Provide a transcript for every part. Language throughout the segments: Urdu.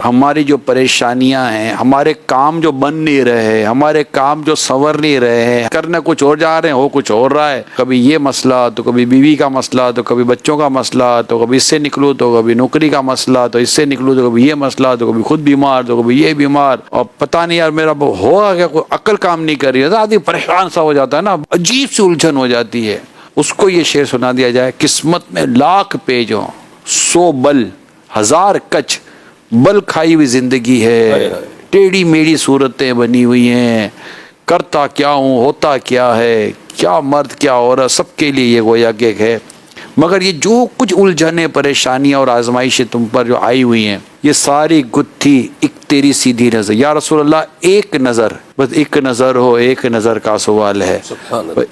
ہماری جو پریشانیاں ہیں، ہمارے کام جو بن نہیں رہے، ہمارے کام جو سنور نہیں رہے ہیں، کرنا کچھ اور جا رہے ہیں، ہو کچھ اور رہا ہے، کبھی یہ مسئلہ تو کبھی بیوی کا مسئلہ تو کبھی بچوں کا مسئلہ تو کبھی اس سے نکلو تو کبھی نوکری کا مسئلہ تو اس سے نکلو تو کبھی یہ مسئلہ تو کبھی خود بیمار تو کبھی یہ بیمار، اور پتہ نہیں یار میرا ہوگا کیا، کوئی عقل کام نہیں کر رہی ہے، آدمی پریشان سا ہو جاتا ہے نا، عجیب سی الجھن ہو جاتی ہے۔ اس کو یہ شعر سنا دیا جائے، قسمت میں لاکھ پیج ہوں، 100 بل 1000 کچ، بل کھائی ہوئی زندگی ہے، ٹیڑھی میڑھی صورتیں بنی ہوئی ہیں، کرتا کیا ہوں ہوتا کیا ہے، کیا مرد کیا عورت، سب کے لیے یہ گویا کہ ہے، مگر یہ جو کچھ الجھنیں پریشانیاں اور آزمائشیں تم پر جو آئی ہوئی ہیں، یہ ساری گتھی ایک تیری سیدھی نظر۔ یا رسول اللہ ایک نظر، بس ایک نظر ہو، ایک نظر کا سوال ہے،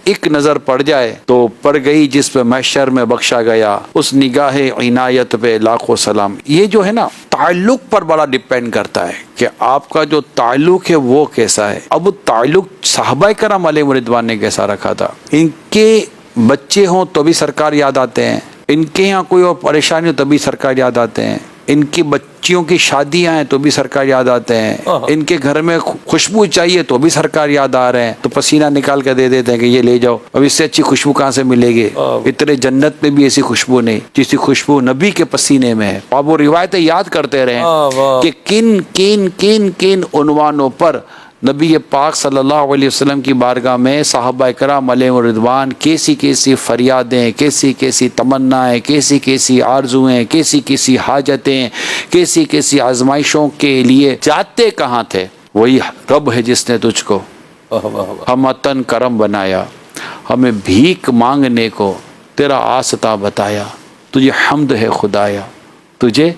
ایک نظر پڑ جائے تو پڑ گئی جس پہ محشر میں بخشا گیا، اس نگاہ عنایت پہ لاکھوں سلام۔ یہ جو ہے نا تعلق پر بڑا ڈیپینڈ کرتا ہے کہ آپ کا جو تعلق ہے وہ کیسا ہے۔ اب وہ تعلق صحابہ کرام علیہ رضوان نے کیسا رکھا تھا، ان کے بچے ہوں تو بھی سرکار یاد آتے ہیں، ان کے یہاں کوئی اور پریشانی ہو تو بھی سرکار یاد آتے ہیں، ان کی بچیوں کی شادیاں ہیں تو بھی سرکار یاد آتے ہیں، ان کے گھر میں خوشبو چاہیے تو بھی سرکار یاد آ رہے ہیں، تو پسینہ نکال کے دے دیتے ہیں کہ یہ لے جاؤ، اب اس سے اچھی خوشبو کہاں سے ملے گی، اتنے جنت میں بھی ایسی خوشبو نہیں جیسی خوشبو نبی کے پسینے میں ہے۔ آپ وہ روایتیں یاد کرتے رہیں کہ کن کن کن کن عنوانوں پر نبی پاک صلی اللہ علیہ وسلم کی بارگاہ میں صحابہ کرام علیہ رضوان کیسی کیسی فریادیں، کیسی کیسی تمنائیں، کیسی کیسی آرزویں، کیسی کیسی حاجتیں، کیسی کیسی آزمائشوں کے لیے جاتے کہاں تھے۔ وہی رب ہے جس نے تجھ کو ہمتن کرم بنایا، ہمیں بھیک مانگنے کو تیرا آستا بتایا، تجھے حمد ہے خدایا، تجھے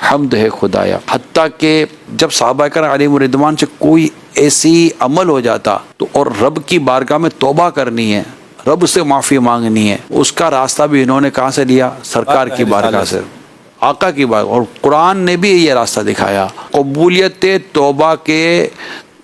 حمد ہے خدایا۔ حتیٰ کہ جب صحابہ کرام علیہ رضوان سے کوئی ایسی عمل ہو جاتا تو اور رب کی بارگاہ میں توبہ کرنی ہے، رب سے معافی مانگنی ہے، اس کا راستہ بھی انہوں نے کہاں سے لیا؟ سرکار کی بارگاہ سے، آقا کی بارگاہ۔ اور قرآن نے بھی یہ راستہ دکھایا۔ قبولیت توبہ کے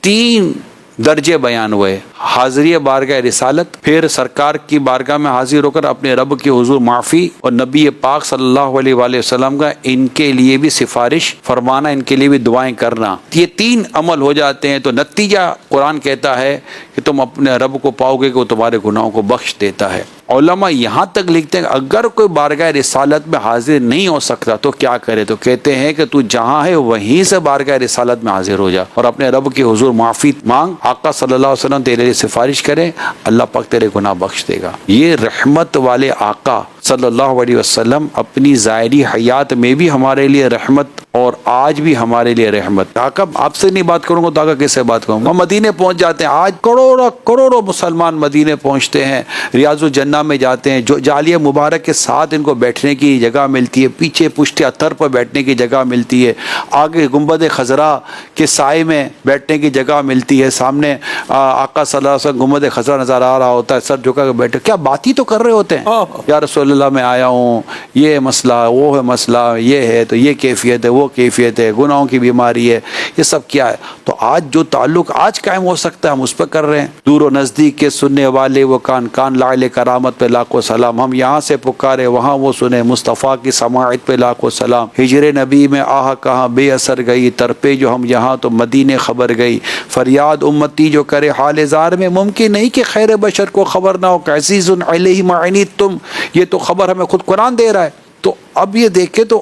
3 درجے بیان ہوئے، حاضری بارگاہ رسالت، پھر سرکار کی بارگاہ میں حاضر ہو کر اپنے رب کے حضور معافی، اور نبی پاک صلی اللہ علیہ وآلہ وسلم کا ان کے لیے بھی سفارش فرمانا، ان کے لیے بھی دعائیں کرنا۔ یہ 3 عمل ہو جاتے ہیں تو نتیجہ قرآن کہتا ہے کہ تم اپنے رب کو پاؤ گے کہ وہ تمہارے گناہوں کو بخش دیتا ہے۔ علماء یہاں تک لکھتے ہیں کہ اگر کوئی بارگاہ رسالت میں حاضر نہیں ہو سکتا تو کیا کرے، تو کہتے ہیں کہ تو جہاں ہے وہیں سے بارگاہ رسالت میں حاضر ہو جا اور اپنے رب کے حضور معافی مانگ، آقا صلی اللہ علیہ وسلم تیرے لیے سفارش کرے، اللہ پاک تیرے گناہ بخش دے گا۔ یہ رحمت والے آقا صلی اللہ علیہ وسلم اپنی ظاہری حیات میں بھی ہمارے لیے رحمت اور آج بھی ہمارے لیے رحمت۔ آقا آپ سے نہیں بات کروں گا تو آقا کس سے بات کروں گا؟ مدینے پہنچ جاتے ہیں، آج کروڑوں مسلمان مدینے پہنچتے ہیں، ریاض الجنہ میں جاتے ہیں، جو جالیہ مبارک کے ساتھ ان کو بیٹھنے کی جگہ ملتی ہے، پیچھے پشت اتر پر بیٹھنے کی جگہ ملتی ہے، آگے گنبد خضرا کے سائے میں بیٹھنے کی جگہ ملتی ہے، سامنے آقا صلی اللہ علیہ وسلم گنبد خضرا نظر آ رہا ہوتا ہے، سر جھکا کے بیٹھے، کیا بات ہی تو کر رہے ہوتے ہیں، یا رسول اللہ میں آیا ہوں، یہ مسئلہ وہ ہے، مسئلہ یہ ہے تو یہ کیفیت ہے، وہ کیفیت ہے، گناہوں کی بیماری ہے، یہ سب کیا ہے۔ تو آج جو تعلق آج قائم ہو سکتا ہے ہم اس پہ کر رہے ہیں۔ دور و نزدیک کے سننے والے وہ کان لائل کرامت پہ لاکھوں سلام، ہم یہاں سے پکارے وہاں وہ سنے، مصطفیٰ کی سماعت پہ لاکھوں سلام، ہجر نبی میں آہ کہاں بے اثر گئی، ترپے جو ہم یہاں تو مدینے خبر گئی، فریاد امتی جو کرے حال زار میں، ممکن نہیں کہ خیر بشر کو خبر نہ ہو کہ عزیز علیہ ما عنتم، یہ تو خبر ہمیں خود قرآن دے رہا ہے۔ تو اب یہ دیکھیں تو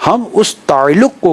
ہم اس تعلق کو